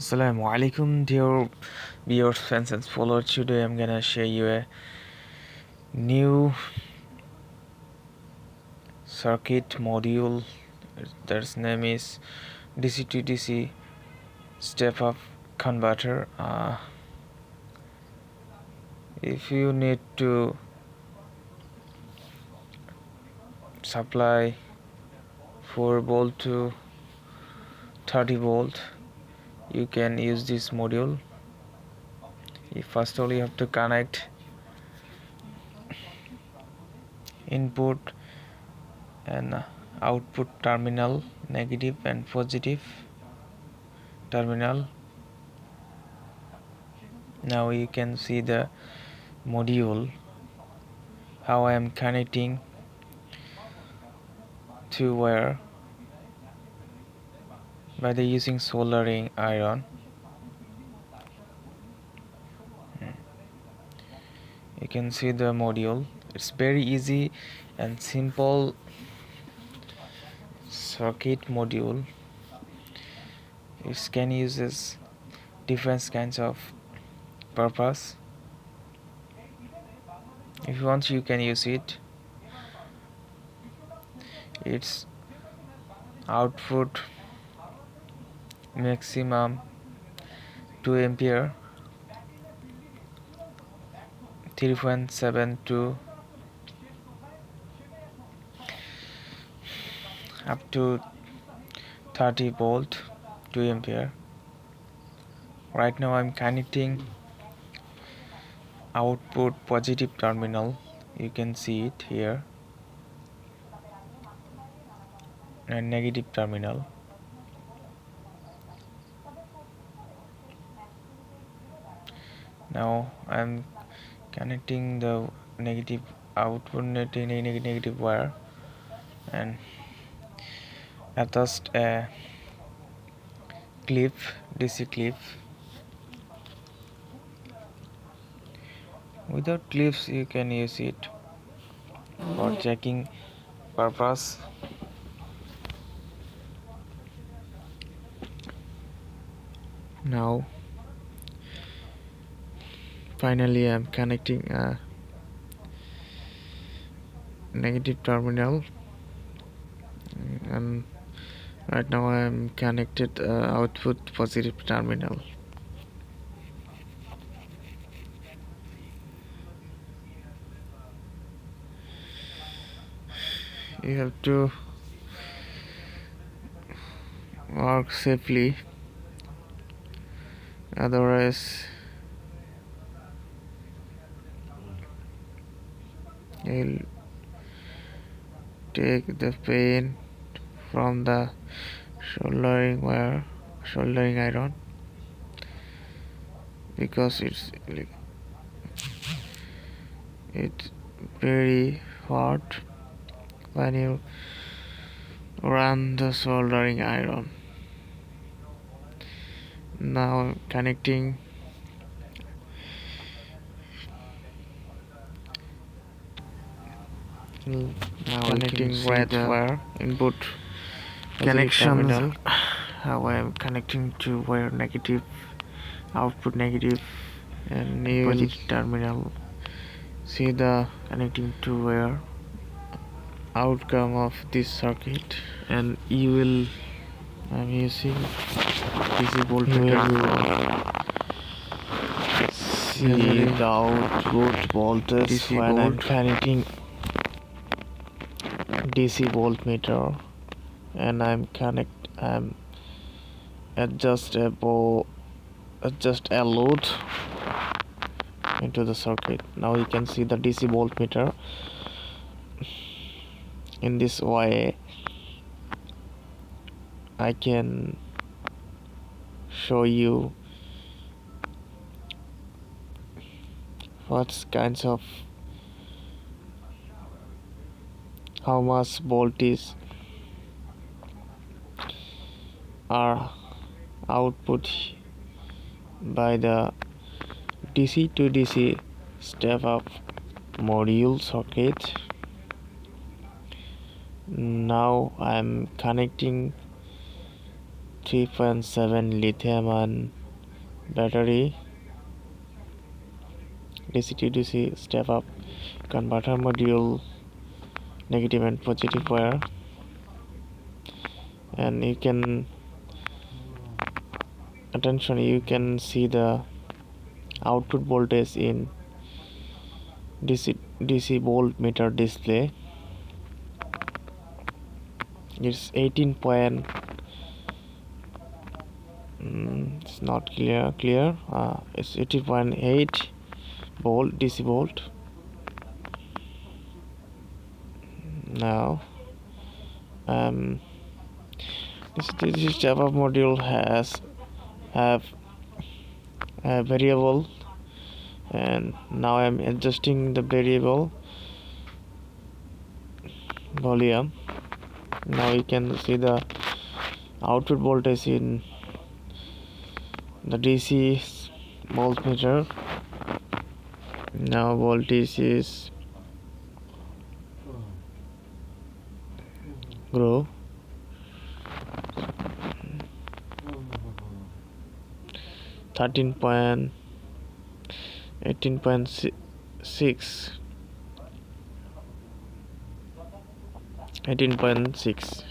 Assalamu alaikum, dear viewers, fans and followers. Today I'm gonna share you a new circuit module. Their name is dctodc step up converter. If you need to supply 4 volt to 30 volt, you can use this module. First of all, you have to connect input and output terminal, negative and positive terminal. Now you can see the module, how I am connecting to wire by the using soldering iron. You can see the module. It's very easy and simple circuit module. It can uses different kinds of purpose. If you want, you can use it. Its output maximum 2 ampere, 3.72 up to 30 volt, 2 ampere. Right now I'm connecting output positive terminal. You can see it here, and negative terminal. Now I'm connecting the negative output negative wire and attached a clip, DC clip. Without clips you can use it for checking purpose. Now finally I'm connecting a negative terminal, and right now I am connected output positive terminal. You have to work safely, otherwise you'll take the pain from the soldering wire, soldering iron, because it's very hot when you run the soldering iron. Now connecting red wire input connection. How I am connecting to wire negative, output negative, and positive terminal. See the connecting to wire outcome of this circuit, and you will I'm using DC voltmeter. See the output voltage when I'm connecting DC voltmeter, and I'm adjust a load into the circuit. Now you can see the DC voltmeter. In this way I can show you what kinds of how much voltage are output by the DC to DC step up module circuit. Now I'm connecting 3.7 lithium ion battery, dctodc step up converter module, negative and positive wire, and you can see the output voltage in DC voltmeter display. It's 18 point. It's not clear. It's 18.8 volt DC volt. Now, this Java module have a variable, and now I'm adjusting the variable volume. Now you can see the output voltage in the DC voltmeter. Now voltage is grow. 18.6 18.6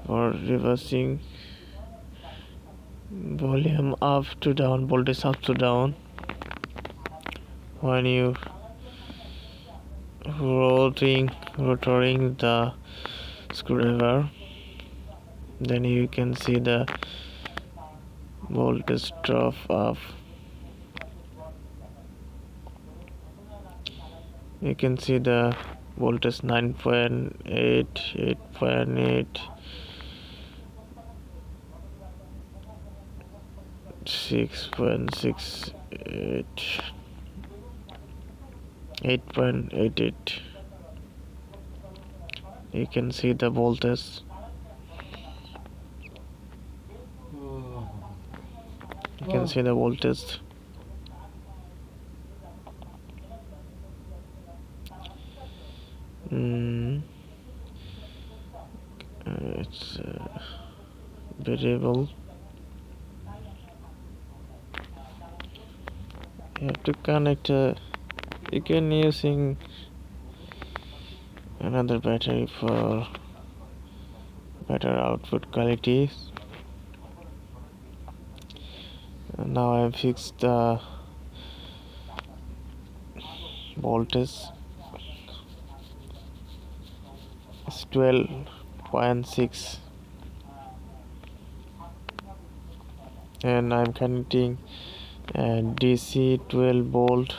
for reversing volume up to down, voltage up to down. When you rotating the screwdriver, then you can see the voltage drop off. You can see the voltage 9.8, 8.8, 6.68, 8.88. You can see the voltage. You can see the voltage. It's variable. You have to connect. You can using another battery for better output quality. Now I have fixed the voltage. It's 12.6, and I'm connecting DC 12 volt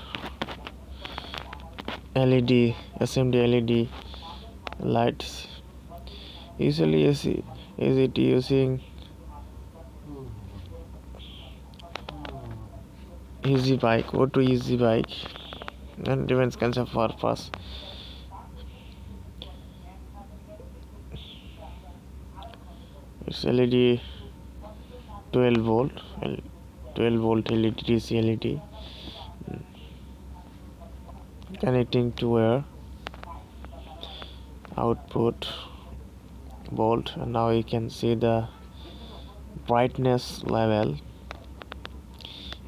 LED SMD LED lights. Usually is it using easy bike or to easy bike and different kinds of purpose. It's LED 12 volt LED DC LED connecting to where output volt, and now you can see the brightness level.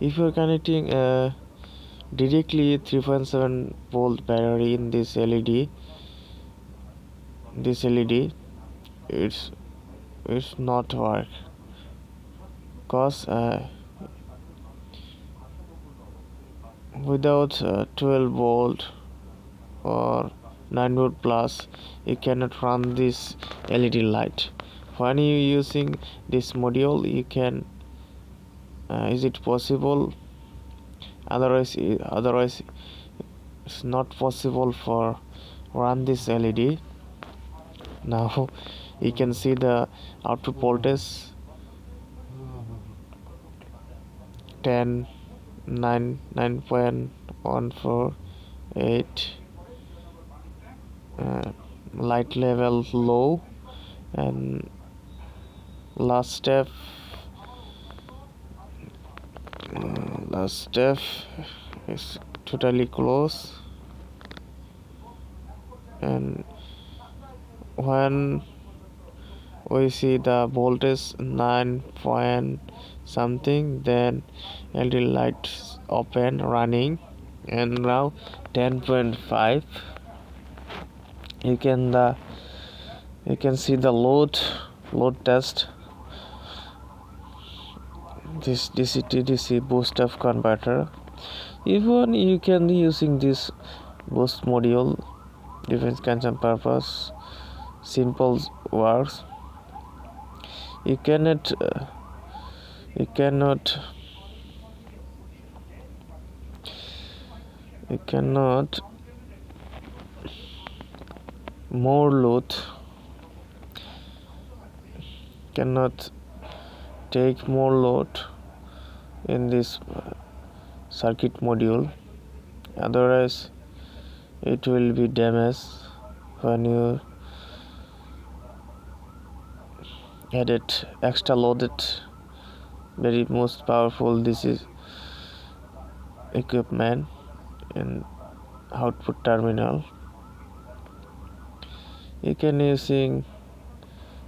If you're connecting directly 3.7 volt battery in this LED, it's not work, cause without 12 volt or 9 volt plus you cannot run this LED light. When you using this module, you can is it possible? Otherwise it's not possible for run this LED. Now you can see the output voltage 9.148, light level low, and last step is totally close. and when we see the voltage 9 point something, then LED lights open running, and now 10.5. you can see the load test. This dctodc booster converter, even you can be using this boost module different kinds of purpose, simple works. You cannot more load, cannot take more load in this circuit module, otherwise it will be damaged when you added extra loaded very most powerful this is equipment in output terminal. You can using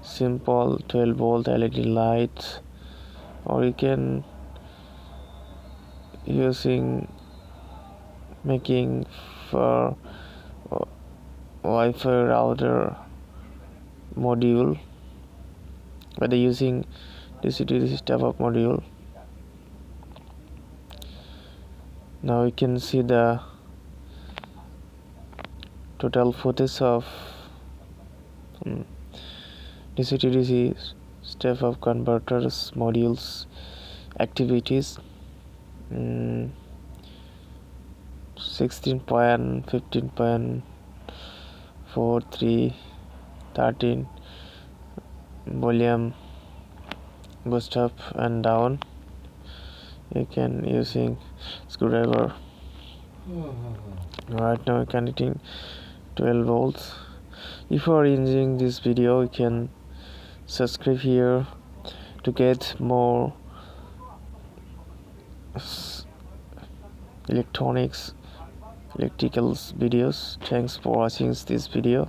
simple 12-volt LED lights, or you can using making for Wi-Fi router module by using dctodc stepupmodule. Now you can see the total footage of dctodc step-up converters modules activities. 16.15.43 13 volume boost up and down. You can using screwdriver. Right now connecting 12 volts. If you are using this video, you can subscribe here to get more electricals videos. Thanks for watching this video.